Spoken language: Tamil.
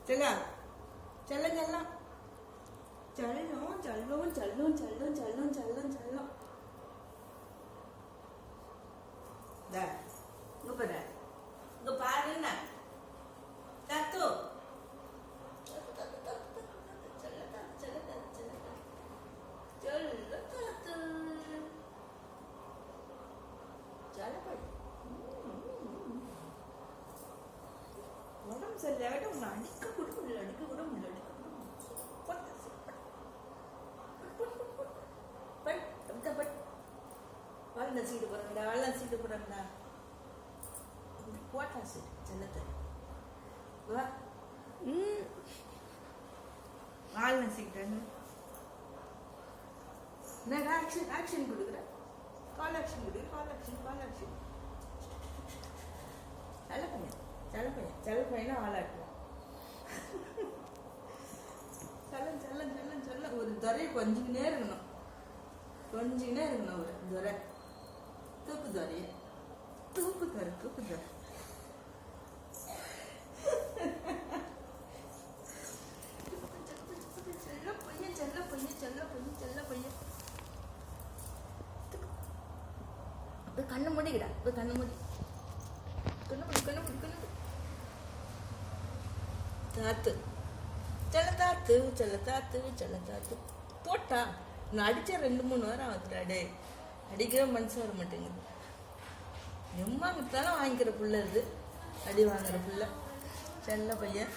செல்லா செல்லம் செல்லம் செல்லம் செல்லம் செல்லம் செல்லம் செல்லம் செல்லம் செல்லம் இங்க பாரு இங்க பாருங்க தாத்து உடம்பு சரியில்லாவிட்ட உன்னை அடிக்க கூட முடியல அடிக்க கூட முடியல வாழ்ந்த சீட்டு போறாங்கடா வாழ்ந்த சீட்டு போறாங்கடா போட்டா சீட்டு செல்லத்தை வா வாழ்ந்த சீட்டாங்க நான் ஆக்ஷன் ஆக்ஷன் கொடுக்குறேன் கால் ஆக்ஷன் கொடு கால் ஆக்ஷன் கால் ஆக்ஷன் செல்ல பையன் செல்ல பையன் செல்ல பையனா ஆளாட்டுவான் செல்லம் செல்லம் செல்லம் செல்லம் ஒரு துறையை கொஞ்சிக்கினே இருக்கணும் கொஞ்சிக்கினே இருக்கணும் ஒரு துறை தூக்கு துறைய தூக்கு துறை தூக்கு துறை செல்ல பையன் செல்ல பையன் செல்ல பையன் செல்ல பையன் கண்ணு மூடிக்கிடா கண்ணு மூடி கண்ணு மூடி கண்ணு மூடி கண்ணு தாத்து செல்ல தாத்து செல்ல தாத்து செல்ல தாத்து போட்டா நான் அடிச்ச 2-3 வாரம் ஆகுதுடாடே அடிக்கிற மனசு வர மாட்டேங்குது எம்மா விட்டாலும் வாங்கிக்கிற புள்ள இது அடி வாங்குற புள்ள செல்ல பையன்